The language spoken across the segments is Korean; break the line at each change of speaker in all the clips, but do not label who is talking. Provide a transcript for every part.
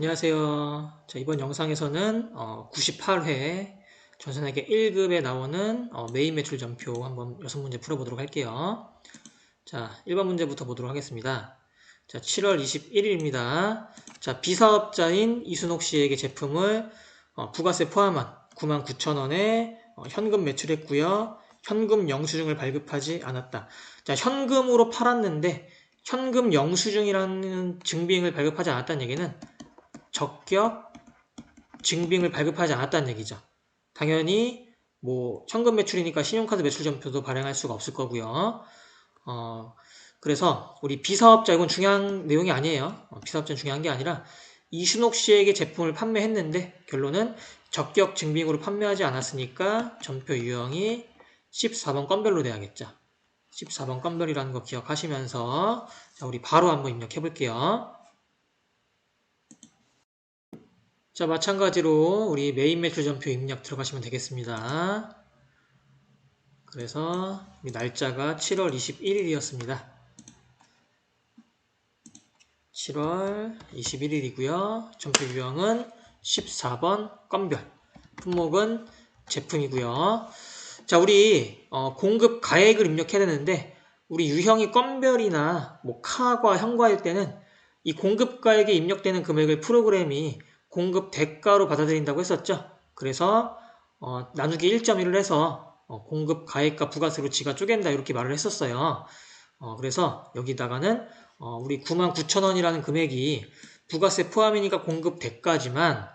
안녕하세요. 자, 이번 영상에서는 98회 전산회계 1급에 나오는 메인 매출 전표 한번 6문제 풀어보도록 할게요. 자, 1번 문제부터 보도록 하겠습니다. 자, 7월 21일입니다. 자, 비사업자인 이순옥 씨에게 제품을 부가세 포함한 99,000원에 현금 매출했고요. 현금 영수증을 발급하지 않았다. 자, 현금으로 팔았는데 현금 영수증이라는 증빙을 발급하지 않았다는 얘기는 적격 증빙을 발급하지 않았다는 얘기죠. 당연히 뭐 현금 매출이니까 신용카드 매출 전표도 발행할 수가 없을 거고요. 그래서 우리 비사업자, 이건 중요한 내용이 아니에요. 비사업자는 중요한 게 아니라 이순옥 씨에게 제품을 판매했는데 결론은 적격 증빙으로 판매하지 않았으니까 전표 유형이 14번 건별로 돼야겠죠. 14번 건별이라는 거 기억하시면서 자, 우리 바로 한번 입력해 볼게요. 자, 마찬가지로 우리 메인 매출 전표 입력 들어가시면 되겠습니다. 그래서 우리 날짜가 7월 21일이었습니다. 7월 21일이고요. 전표 유형은 14번 건별. 품목은 제품이고요. 자, 우리 공급 가액을 입력해야 되는데 우리 유형이 건별이나 뭐 카과 현과일 때는 이 공급 가액에 입력되는 금액을 프로그램이 공급 대가로 받아들인다고 했었죠. 그래서 나누기 1.1을 해서 공급 가액과 부가세로 지가 쪼갠다 이렇게 말을 했었어요. 그래서 여기다가는 우리 99,000원이라는 금액이 부가세 포함이니까 공급 대가지만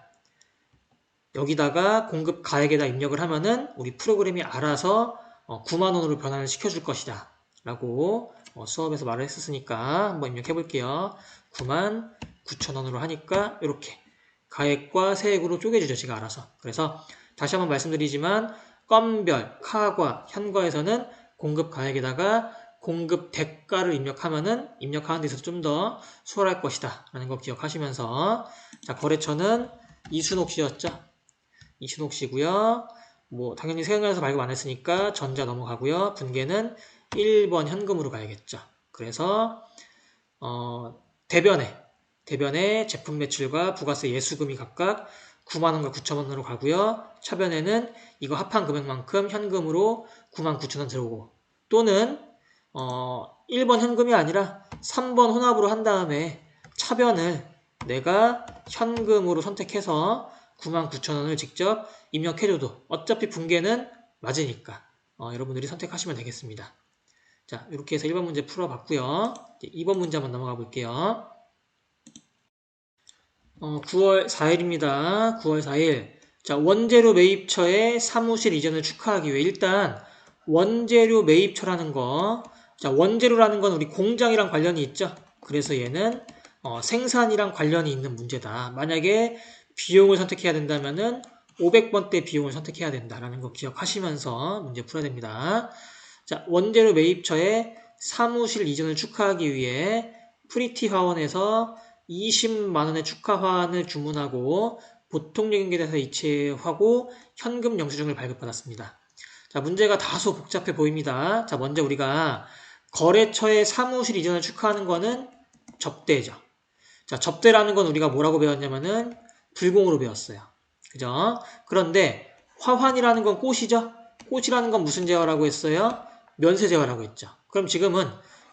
여기다가 공급 가액에다 입력을 하면은 우리 프로그램이 알아서 9만원으로 변환을 시켜줄 것이다 라고 수업에서 말을 했었으니까 한번 입력해 볼게요. 99,000원으로 하니까 이렇게 가액과 세액으로 쪼개주죠, 지가 알아서. 그래서 다시 한번 말씀드리지만 건별, 카과, 현과에서는 공급 가액에다가 공급 대가를 입력하면은 입력하는 데 있어서 좀 더 수월할 것이다 라는 거 기억하시면서 자, 거래처는 이순옥 씨였죠. 이순옥 씨고요. 뭐 당연히 세금에서 발급 안 했으니까 전자 넘어가고요. 분계는 1번 현금으로 가야겠죠. 그래서 대변에 제품 매출과 부가세 예수금이 각각 9만원과 9천원으로 가고요. 차변에는 이거 합한 금액만큼 현금으로 99,000원 들어오고 또는 1번 현금이 아니라 3번 혼합으로 한 다음에 차변을 내가 현금으로 선택해서 99,000원을 직접 입력해줘도 어차피 분계는 맞으니까 여러분들이 선택하시면 되겠습니다. 자, 이렇게 해서 1번 문제 풀어봤고요. 2번 문제 한번 넘어가 볼게요. 9월 4일입니다. 9월 4일. 자, 원재료 매입처의 사무실 이전을 축하하기 위해 일단 원재료 매입처라는 거. 자, 원재료라는 건 우리 공장이랑 관련이 있죠. 그래서 얘는 생산이랑 관련이 있는 문제다. 만약에 비용을 선택해야 된다면은 500번대 비용을 선택해야 된다라는 거 기억하시면서 문제 풀어야 됩니다. 자, 원재료 매입처의 사무실 이전을 축하하기 위해 프리티 화원에서 20만원의 축하 화환을 주문하고 보통요금계에서 이체하고 현금 영수증을 발급받았습니다. 자, 문제가 다소 복잡해 보입니다. 자, 먼저 우리가 거래처의 사무실 이전을 축하하는 거는 접대죠. 자, 접대라는 건 우리가 뭐라고 배웠냐면은 불공으로 배웠어요. 그죠? 그런데 화환이라는 건 꽃이죠? 꽃이라는 건 무슨 제화라고 했어요? 면세 제화라고 했죠. 그럼 지금은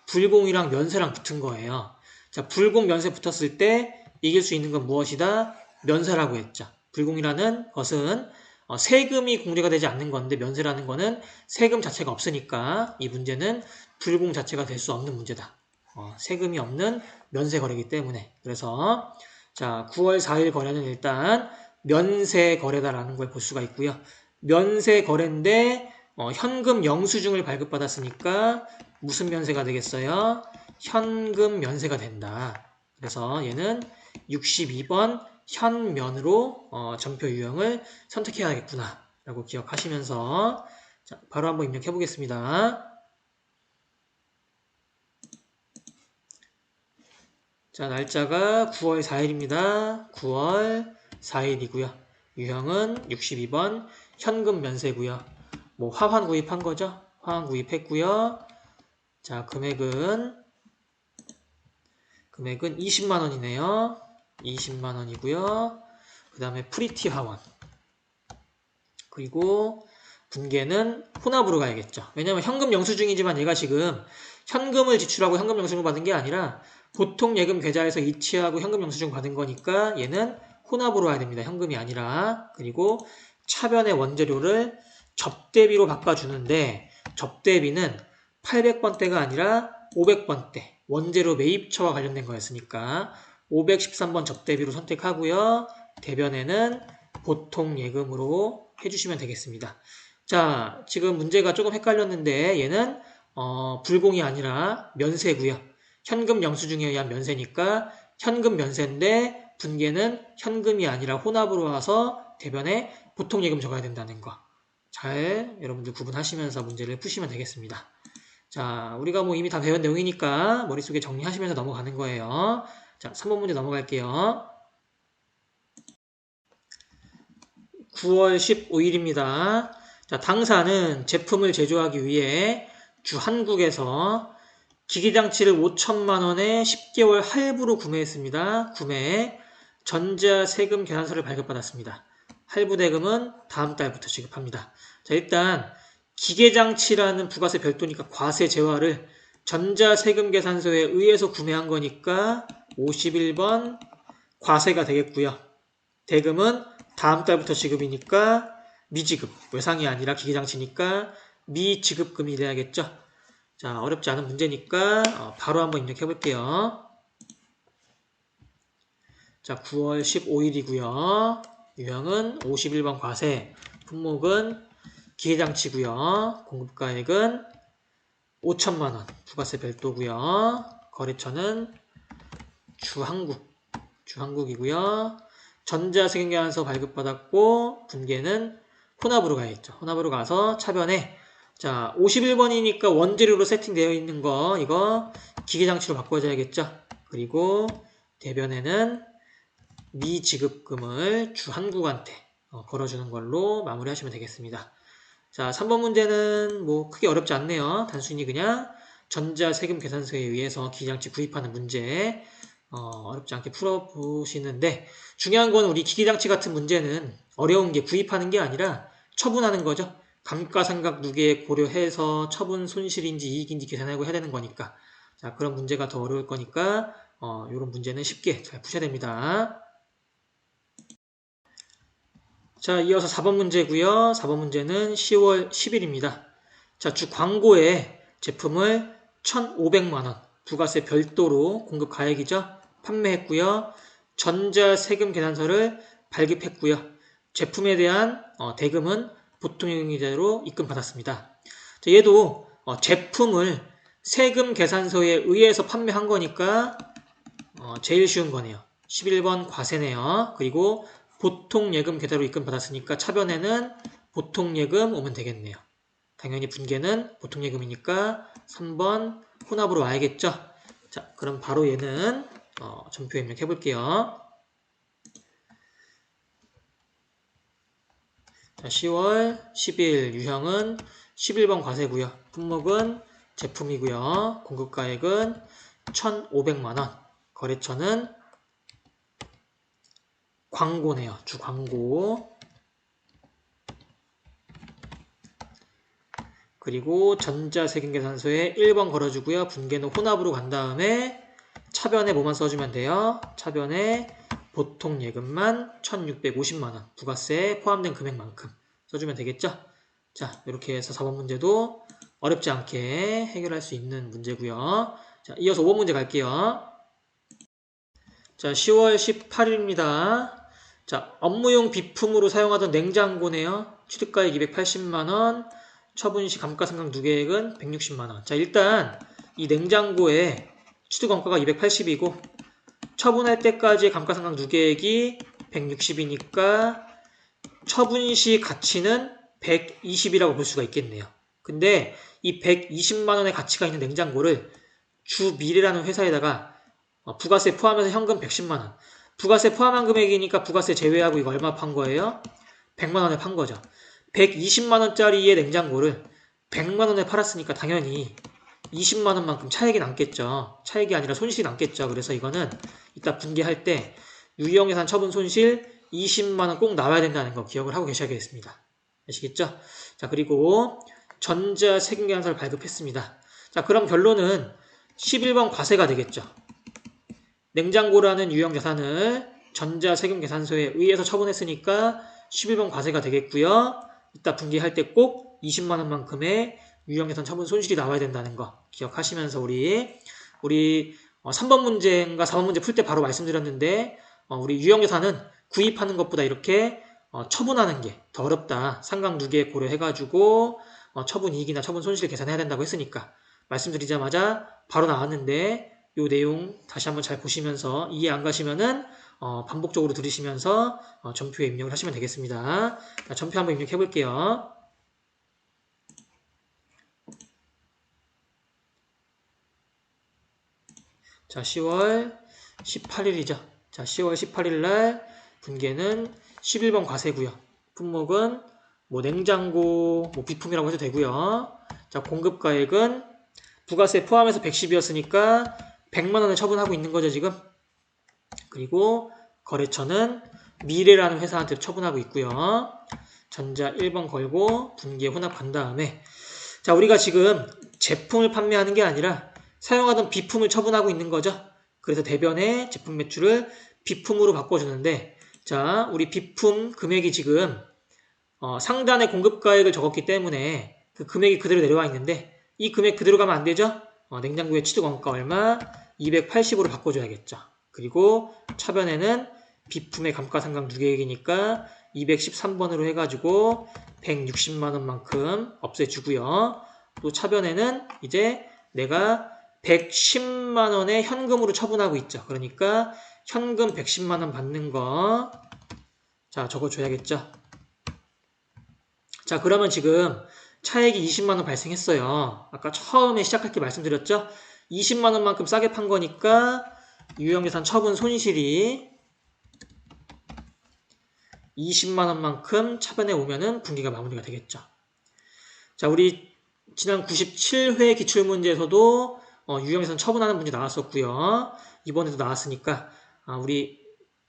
불공이랑 면세랑 붙은 거예요. 자, 불공 면세 붙었을 때 이길 수 있는 건 무엇이다? 면세라고 했죠. 불공이라는 것은 세금이 공제가 되지 않는 건데 면세라는 거는 세금 자체가 없으니까 이 문제는 불공 자체가 될 수 없는 문제다. 세금이 없는 면세 거래이기 때문에. 그래서 자, 9월 4일 거래는 일단 면세 거래다라는 걸 볼 수가 있고요. 면세 거래인데 현금 영수증을 발급받았으니까 무슨 면세가 되겠어요? 현금 면세가 된다. 그래서 얘는 62번 현면으로 전표 유형을 선택해야겠구나 라고 기억하시면서 자, 바로 한번 입력해 보겠습니다. 자, 날짜가 9월 4일입니다. 9월 4일이고요. 유형은 62번 현금 면세고요. 뭐 화환 구입한 거죠? 화환 구입했고요. 자, 금액은 20만원이네요. 20만 원이고요. 그 다음에 프리티 하원. 그리고 분계는 혼합으로 가야겠죠. 왜냐면 현금 영수증이지만 얘가 지금 현금을 지출하고 현금 영수증을 받은 게 아니라 보통 예금 계좌에서 이체하고 현금 영수증 받은 거니까 얘는 혼합으로 와야 됩니다. 현금이 아니라. 그리고 차변의 원재료를 접대비로 바꿔주는데 접대비는 800번대가 아니라 500번대 원재료 매입처와 관련된 거였으니까 513번 접대비로 선택하고요. 대변에는 보통 예금으로 해주시면 되겠습니다. 자, 지금 문제가 조금 헷갈렸는데 얘는 불공이 아니라 면세고요. 현금 영수증에 의한 면세니까 현금 면세인데 분계는 현금이 아니라 혼합으로 와서 대변에 보통 예금 적어야 된다는 거. 잘 여러분들 구분하시면서 문제를 푸시면 되겠습니다. 자, 우리가 뭐 이미 다 배운 내용이니까 머릿속에 정리하시면서 넘어가는 거예요. 자, 3번 문제 넘어갈게요. 9월 15일입니다. 자, 당사는 제품을 제조하기 위해 주한국에서 기기장치를 5천만 원에 10개월 할부로 구매했습니다. 구매에 전자세금 계산서를 발급받았습니다. 할부 대금은 다음 달부터 지급합니다. 자, 일단 기계장치라는 부가세 별도니까 과세 제화를 전자세금 계산서에 의해서 구매한 거니까 51번 과세가 되겠고요. 대금은 다음 달부터 지급이니까 미지급, 외상이 아니라 기계장치니까 미지급금이 돼야겠죠. 자, 어렵지 않은 문제니까 바로 한번 입력해 볼게요. 자, 9월 15일이고요. 유형은 51번 과세, 품목은 기계장치고요. 공급가액은 5천만 원, 부가세 별도고요. 거래처는 주한국이고요. 전자세금계산서 발급받았고 분계는 혼합으로 가야겠죠. 혼합으로 가서 차변에 자 51번이니까 원재료로 세팅되어 있는 거 이거 기계장치로 바꿔줘야겠죠. 그리고 대변에는 미지급금을 주한국한테 걸어주는 걸로 마무리하시면 되겠습니다. 자 3번 문제는 뭐 크게 어렵지 않네요. 단순히 그냥 전자세금 계산서에 의해서 기계장치 구입하는 문제 어렵지 않게 풀어보시는데 중요한 건 우리 기기장치 같은 문제는 어려운 게 구입하는 게 아니라 처분하는 거죠. 감가상각 누계 고려해서 처분 손실인지 이익인지 계산하고 해야 되는 거니까 자 그런 문제가 더 어려울 거니까 이런 문제는 쉽게 잘 푸셔야 됩니다. 자 이어서 4번 문제고요. 4번 문제는 10월 10일입니다. 자 주 광고에 제품을 1,500만원 부가세 별도로 공급 가액이죠. 판매했고요. 전자세금 계산서를 발급했고요. 제품에 대한 대금은 보통예금계좌로 입금받았습니다. 얘도 제품을 세금 계산서에 의해서 판매한 거니까 제일 쉬운 거네요. 11번 과세네요. 그리고 보통예금 계좌로 입금받았으니까 차변에는 보통예금 오면 되겠네요. 당연히 분계는 보통예금이니까 3번 혼합으로 와야겠죠. 자, 그럼 바로 얘는 점표 입력해 볼게요. 자, 10월 10일 유형은 11번 과세고요. 품목은 제품이고요. 공급가액은 1,500만원. 거래처는 광고네요. 주광고. 그리고 전자세금계산서에 1번 걸어주고요. 분계는 혼합으로 간 다음에 차변에 뭐만 써주면 돼요. 차변에 보통예금만 1,650만원 부가세에 포함된 금액만큼 써주면 되겠죠. 자 이렇게 해서 4번 문제도 어렵지 않게 해결할 수 있는 문제고요. 자 이어서 5번 문제 갈게요. 자 10월 18일입니다. 자 업무용 비품으로 사용하던 냉장고네요. 취득가액 280만원 처분시 감가상각 누계액은 160만원. 자, 일단 이 냉장고의 취득원가가 280이고 처분할 때까지의 감가상각 누계액이 160이니까 처분시 가치는 120이라고 볼 수가 있겠네요. 근데 이 120만원의 가치가 있는 냉장고를 주미래라는 회사에다가 부가세 포함해서 현금 110만원. 부가세 포함한 금액이니까 부가세 제외하고 이거 얼마 판 거예요? 100만원에 판 거죠. 120만원짜리의 냉장고를 100만원에 팔았으니까 당연히 20만원만큼 차익이 남겠죠. 차익이 아니라 손실이 남겠죠. 그래서 이거는 이따 분계할 때 유형자산 처분 손실 20만원 꼭 나와야 된다는 거 기억을 하고 계셔야겠습니다. 아시겠죠? 자, 그리고 전자세금계산서를 발급했습니다. 자, 그럼 결론은 11번 과세가 되겠죠. 냉장고라는 유형자산을 전자세금계산서에 의해서 처분했으니까 11번 과세가 되겠고요. 이따 분기할 때 꼭 20만원만큼의 유형자산 처분 손실이 나와야 된다는 거 기억하시면서 우리 3번 문제인가 4번 문제 풀 때 바로 말씀드렸는데 우리 유형자산은 구입하는 것보다 이렇게 처분하는 게 더 어렵다. 상강 두 개 고려해가지고 처분이익이나 처분 손실 계산해야 된다고 했으니까 말씀드리자마자 바로 나왔는데 요 내용 다시 한번 잘 보시면서 이해 안 가시면은 반복적으로 들으시면서 전표에 입력을 하시면 되겠습니다. 자, 전표 한번 입력해 볼게요. 자, 10월 18일이죠. 자, 10월 18일 날 분계는 11번 과세고요. 품목은 뭐 냉장고, 뭐 비품이라고 해도 되고요. 자, 공급가액은 부가세 포함해서 110이었으니까 100만원을 처분하고 있는 거죠, 지금. 그리고 거래처는 미래라는 회사한테 처분하고 있고요. 전자 1번 걸고 분기에 혼합 간 다음에 자, 우리가 지금 제품을 판매하는 게 아니라 사용하던 비품을 처분하고 있는 거죠. 그래서 대변에 제품 매출을 비품으로 바꿔주는데 자, 우리 비품 금액이 지금 상단에 공급가액을 적었기 때문에 그 금액이 그대로 내려와 있는데 이 금액 그대로 가면 안 되죠? 냉장고의 취득원가 얼마? 280으로 바꿔줘야겠죠. 그리고 차변에는 비품의 감가상각 누계액이니까 213번으로 해가지고 160만원만큼 없애주고요. 또 차변에는 이제 내가 110만원의 현금으로 처분하고 있죠. 그러니까 현금 110만원 받는 거 자, 적어줘야겠죠. 자, 그러면 지금 차액이 20만원 발생했어요. 아까 처음에 시작할 때 말씀드렸죠? 20만원만큼 싸게 판 거니까 유형자산 처분 손실이 20만원만큼 차변에 오면은 분기가 마무리가 되겠죠. 자, 우리 지난 97회 기출문제에서도 유형자산 처분하는 문제 나왔었고요. 이번에도 나왔으니까 우리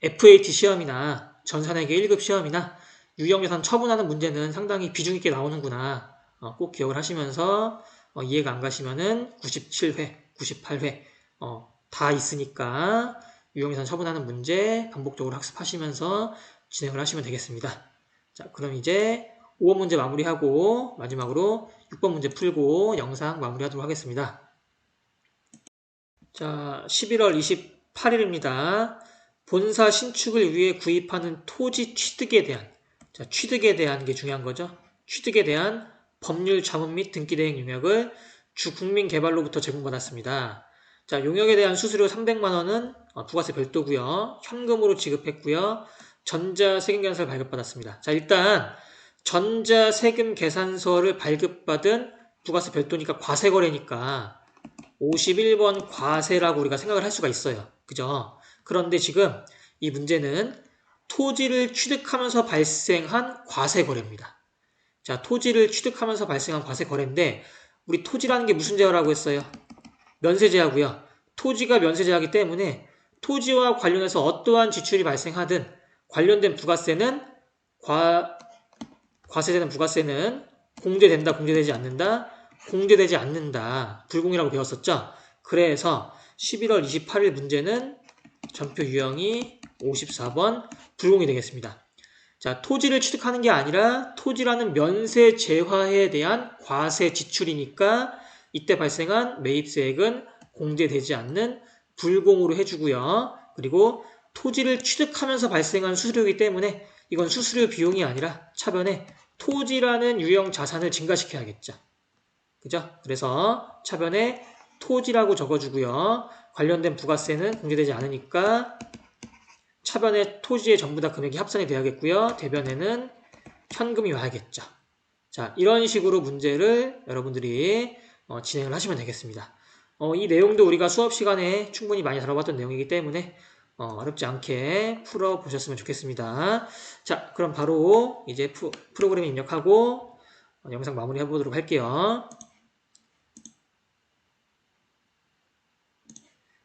FAT 시험이나 전산회계 1급 시험이나 유형자산 처분하는 문제는 상당히 비중 있게 나오는구나. 꼭 기억을 하시면서 이해가 안 가시면은 97회, 98회 다 있으니까 유형자산 처분하는 문제 반복적으로 학습하시면서 진행을 하시면 되겠습니다. 자, 그럼 이제 5번 문제 마무리하고 마지막으로 6번 문제 풀고 영상 마무리하도록 하겠습니다. 자, 11월 28일입니다. 본사 신축을 위해 구입하는 토지 취득에 대한 자, 취득에 대한 게 중요한 거죠. 취득에 대한 법률 자문 및 등기 대행 용역을 주국민개발로부터 제공받았습니다. 자, 용역에 대한 수수료 300만원은 부가세 별도고요. 현금으로 지급했고요. 전자세금계산서를 발급받았습니다. 자, 일단 전자세금계산서를 발급받은 부가세 별도니까 과세거래니까 51번 과세라고 우리가 생각을 할 수가 있어요. 그죠? 그런데 지금 이 문제는 토지를 취득하면서 발생한 과세거래입니다. 자, 토지를 취득하면서 발생한 과세거래인데 우리 토지라는 게 무슨 제어라고 했어요? 면세제하고요. 토지가 면세제하기 때문에 토지와 관련해서 어떠한 지출이 발생하든 관련된 부가세는 과세되는 부가세는 공제된다, 공제되지 않는다, 공제되지 않는다. 불공이라고 배웠었죠? 그래서 11월 28일 문제는 전표 유형이 54번 불공이 되겠습니다. 자, 토지를 취득하는 게 아니라 토지라는 면세 재화에 대한 과세 지출이니까 이때 발생한 매입세액은 공제되지 않는 불공으로 해주고요. 그리고 토지를 취득하면서 발생한 수수료이기 때문에 이건 수수료 비용이 아니라 차변에 토지라는 유형 자산을 증가시켜야겠죠. 그죠? 그래서 차변에 토지라고 적어주고요. 관련된 부가세는 공제되지 않으니까 차변에 토지의 전부 다 금액이 합산이 돼야겠고요. 대변에는 현금이 와야겠죠. 자, 이런 식으로 문제를 여러분들이 진행을 하시면 되겠습니다. 이 내용도 우리가 수업 시간에 충분히 많이 다뤄봤던 내용이기 때문에 어렵지 않게 풀어보셨으면 좋겠습니다. 자, 그럼 바로 이제 프로그램에 입력하고 영상 마무리 해보도록 할게요.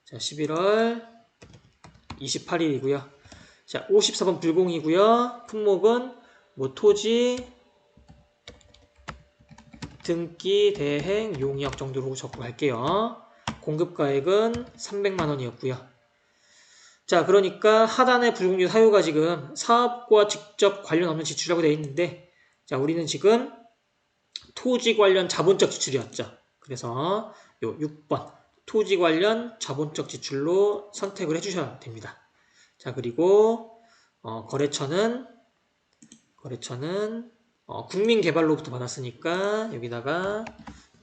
자, 11월 28일이고요. 자, 54번 불공이고요. 품목은 뭐 토지, 등기, 대행, 용역 정도로 적고 갈게요. 공급가액은 300만 원이었고요. 자, 그러니까 하단의 불공유 사유가 지금 사업과 직접 관련 없는 지출이라고 되어 있는데, 자, 우리는 지금 토지 관련 자본적 지출이었죠. 그래서 요 6번 토지 관련 자본적 지출로 선택을 해주셔야 됩니다. 자, 그리고 거래처는 국민개발로부터 받았으니까 여기다가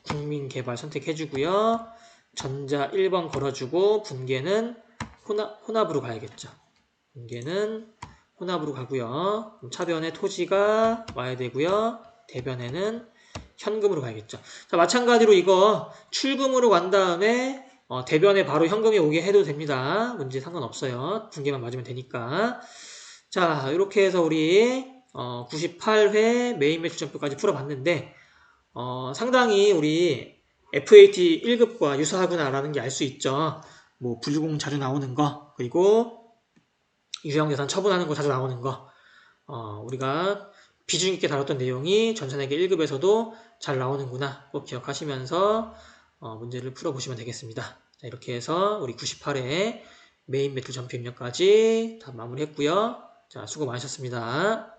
국민개발 선택해주고요. 전자 1번 걸어주고 분계는 혼합으로 가야겠죠. 분계는 혼합으로 가고요. 그럼 차변에 토지가 와야 되고요. 대변에는 현금으로 가야겠죠. 자, 마찬가지로 이거 출금으로 간 다음에 대변에 바로 현금이 오게 해도 됩니다. 문제 상관없어요. 분계만 맞으면 되니까. 자, 이렇게 해서 우리 98회 메인 매출점표까지 풀어봤는데 상당히 우리 FAT 1급과 유사하구나라는 게 알 수 있죠. 뭐 불공 자주 나오는 거, 그리고 유형자산 처분하는 거 자주 나오는 거, 우리가 비중 있게 다뤘던 내용이 전산회계 1급에서도 잘 나오는구나 꼭 기억하시면서 문제를 풀어보시면 되겠습니다. 자, 이렇게 해서 우리 98회 메인 매출 점표 입력까지 다 마무리했고요. 자, 수고 많으셨습니다.